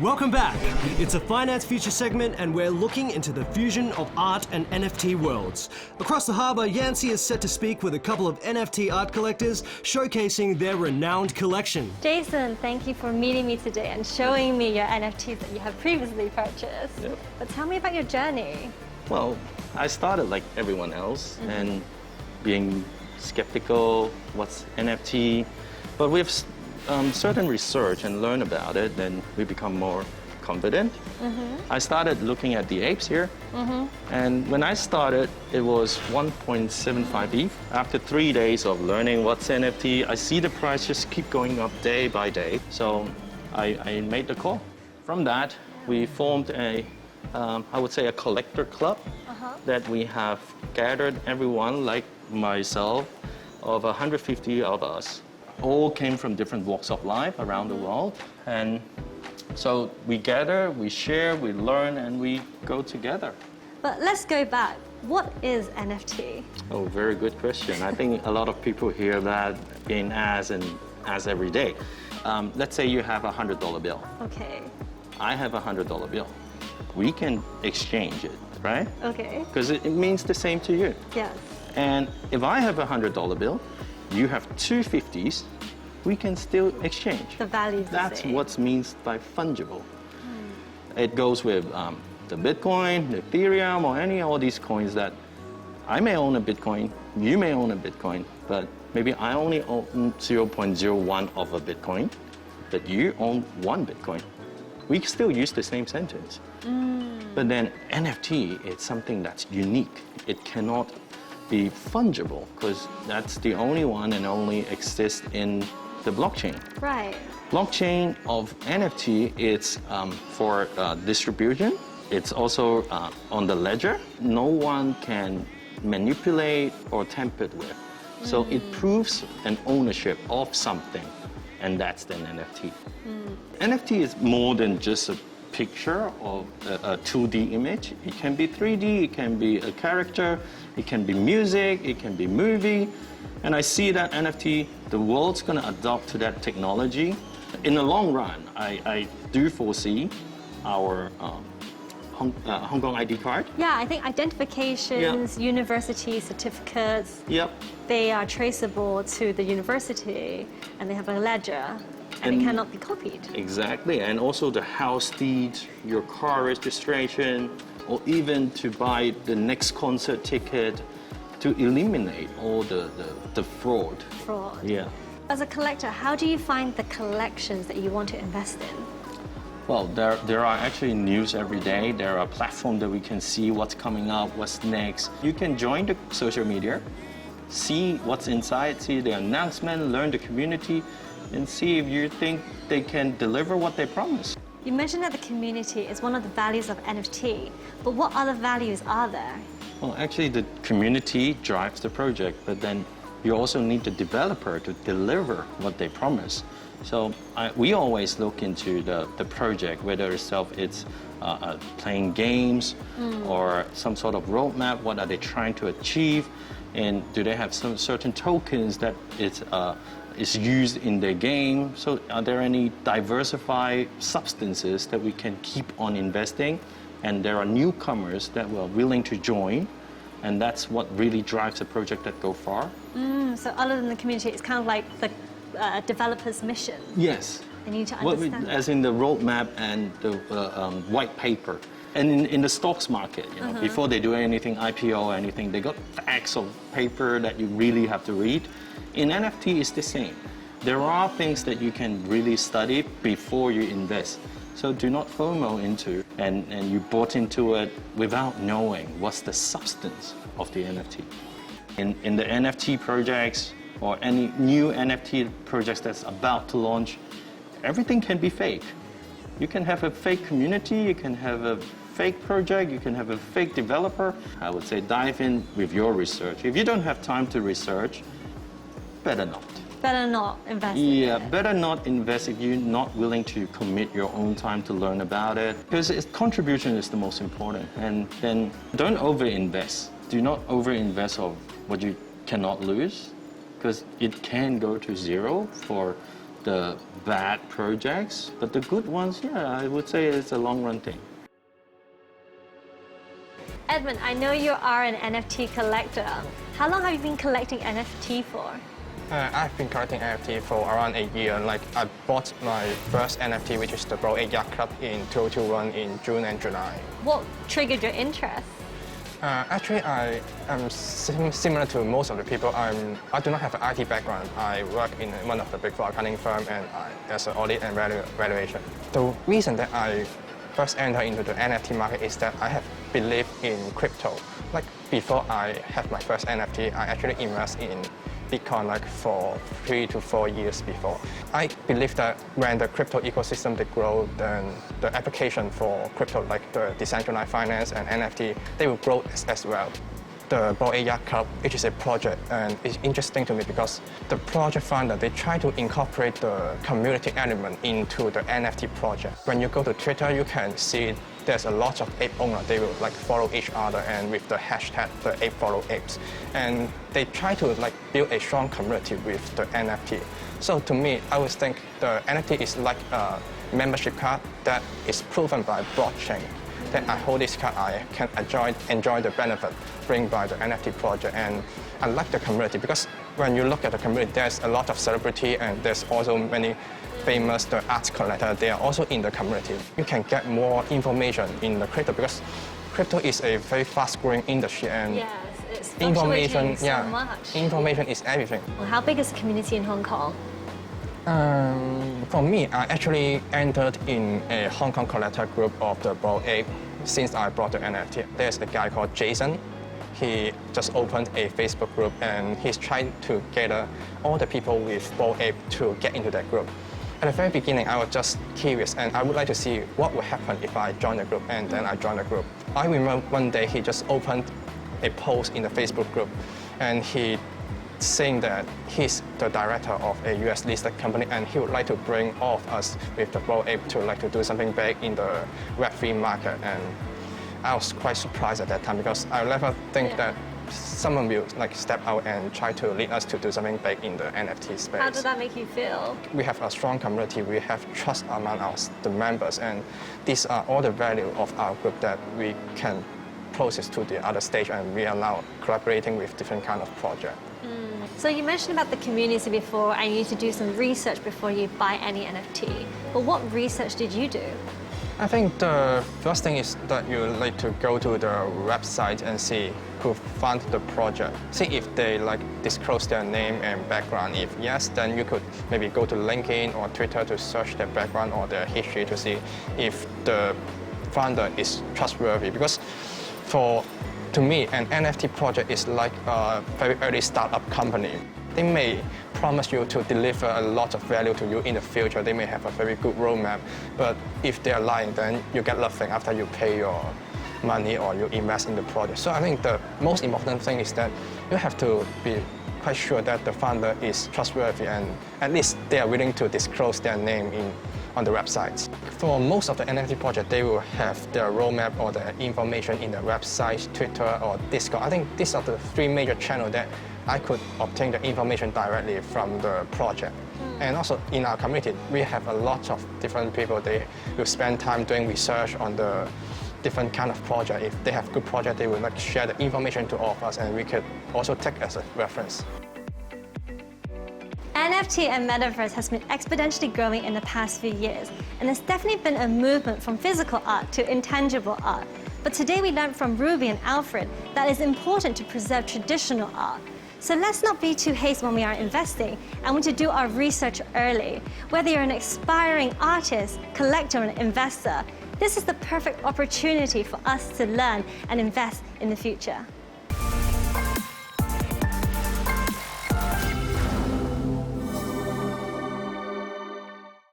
Welcome back. It's a finance future segment and we're looking into the fusion of art and NFT worlds. Across the harbour, Yancy is set to speak with a couple of NFT art collectors showcasing their renowned collection. Jason, thank you for meeting me today and showing me your NFTs that you have previously purchased. Yep. But tell me about your journey. Well, I started like everyone else and being skeptical, what's NFT? But with certain research and learn about it, then we become more confident. I started looking at the apes here, and when I started, it was 1.75 ETH. After 3 days of learning what's NFT, I see the price just keep going up day by day. So I made the call. From that, we formed a, I would say a collector club that we have gathered everyone like myself of 150 of us. All came from different walks of life around the world. And so we gather, we share, we learn, and we go together. But let's go back. What is NFT? Oh, very good question. I think a lot of people hear that being asked and asked every day. Let's say you have a $100 bill. Okay. I have a $100 bill. We can exchange it, right? Okay. Because it means the same to you. Yes. And if I have a $100 bill, you have two 50s, we can still exchange. The value is the That's same. what means by fungible. It goes with the Bitcoin, the Ethereum, or all these coins that I may own a Bitcoin, you may own a Bitcoin, but maybe I only own 0.01 of a Bitcoin, but you own 1 Bitcoin. We still use the same sentence. But then NFT, it's something that's unique. It cannot be fungible because that's the only one and only exists in the blockchain. Right. Blockchain of NFT, it's for distribution. It's also on the ledger. No one can manipulate or tamper with. So it proves an ownership of something, and that's then NFT. NFT is more than just a picture of a 2D image. It can be 3D, it can be a character, it can be music, it can be movie. And I see that NFT, the world's going to adopt to that technology. In the long run, I do foresee our Hong Kong ID card. Yeah, I think identifications, university certificates, they are traceable to the university and they have a ledger. And it cannot be copied. Exactly, and also the house deed, your car registration, or even to buy the next concert ticket to eliminate all the fraud. Fraud. Yeah. As a collector, how do you find the collections that you want to invest in? Well, there are actually news every day. There are platforms that we can see what's coming up, what's next. You can join the social media, see what's inside, see the announcement, learn the community, and see if you think they can deliver what they promise. You mentioned that the community is one of the values of NFT, but what other values are there? Well, actually, the community drives the project, but then you also need the developer to deliver what they promise. So we always look into the project, whether it's playing games or some sort of roadmap, what are they trying to achieve, and do they have some certain tokens that is used in the game. So are there any diversified substances that we can keep on investing? And there are newcomers that were willing to join. And that's what really drives a project that go far. So other than the community, it's kind of like the developer's mission. Yes. They need to understand. As in the roadmap and the white paper. And in the stocks market, before they do anything, IPO or anything, they got stacks of paper that you really have to read. In NFT, it's the same. There are things that you can really study before you invest. So do not FOMO into, and you bought into it without knowing what's the substance of the NFT. In the NFT projects or any new NFT projects that's about to launch, everything can be fake. You can have a fake community, you can have a fake project, you can have a fake developer. I would say dive in with your research. If you don't have time to research, better not. Better not invest in it. Better not invest if you're not willing to commit your own time to learn about it. Because contribution is the most important. And then don't over-invest. Do not over-invest of what you cannot lose, because it can go to zero for the bad projects, but the good ones, yeah, I would say it's a long-run thing. Edmund, I know you are an NFT collector. How long have you been collecting NFT for? I've been collecting NFT for around a year. Like, I bought my first NFT, which is the Bored Ape Yacht Club in 2021 in June and July. What triggered your interest? Actually, I am similar to most of the people. I do not have an IT background. I work in one of the big four accounting firms, and there's an audit and valuation. The reason that I first entered into the NFT market is that I have believed in crypto. Like, before I have my first NFT, I actually invest in Bitcoin like for 3 to 4 years before. I believe that when the crypto ecosystem they grow, then the application for crypto like the decentralized finance and NFT, they will grow as well. The Bored Ape Yacht Club, which is a project, and it's interesting to me because the project founder, they try to incorporate the community element into the NFT project. When you go to Twitter, you can see there's a lot of ape owners. They will like follow each other and with the hashtag, the ape follow apes. And they try to like build a strong community with the NFT. So to me, I would think the NFT is like a membership card that is proven by blockchain. That I hold this card, I can enjoy the benefit bring by the NFT project. And I like the community because when you look at the community, there's a lot of celebrity and there's also many famous the art collector. They are also in the community. You can get more information in the crypto because crypto is a very fast-growing industry and yes, it's information so much. Information is everything. Well, how big is the community in Hong Kong? For me, I actually entered in a Hong Kong collector group of the Bored Ape since I brought the NFT. There's a guy called Jason. He just opened a Facebook group and he's trying to gather all the people with Bored Ape to get into that group. At the very beginning, I was just curious and I would like to see what would happen if I join the group, and then I joined the group. I remember one day he just opened a post in the Facebook group and he saying that he's the director of a US listed company and he would like to bring all of us with the Bored Ape to do something big in the Web3 market. And I was quite surprised at that time because I never think that someone will like step out and try to lead us to do something big in the NFT space. How did that make you feel? We have a strong community, we have trust among the members, and these are all the value of our group that we can process to the other stage, and we are now collaborating with different kind of projects. So you mentioned about the community before and you need to do some research before you buy any NFT. But what research did you do? I think the first thing is that you like to go to the website and see who funded the project. See if they like disclose their name and background. If yes, then you could maybe go to LinkedIn or Twitter to search their background or their history to see if the founder is trustworthy. Because to me, an NFT project is like a very early startup company. They may promise you to deliver a lot of value to you in the future. They may have a very good roadmap, but if they're lying, then you get nothing after you pay your money or you invest in the project. So I think the most important thing is that you have to be quite sure that the founder is trustworthy and at least they are willing to disclose their name on the websites. For most of the NFT project, they will have their roadmap or their information in their website, Twitter, or Discord. I think these are the three major channels that I could obtain the information directly from the project. And also in our community, we have a lot of different people. They will spend time doing research on the different kind of project. If they have good project, they will like share the information to all of us, and we could also take as a reference. NFT and metaverse has been exponentially growing in the past few years, and there's definitely been a movement from physical art to intangible art. But today we learned from Ruby and Alfred that it's important to preserve traditional art. So let's not be too hasty when we are investing, and we need to do our research early. Whether you're an aspiring artist, collector, or an investor, this is the perfect opportunity for us to learn and invest in the future.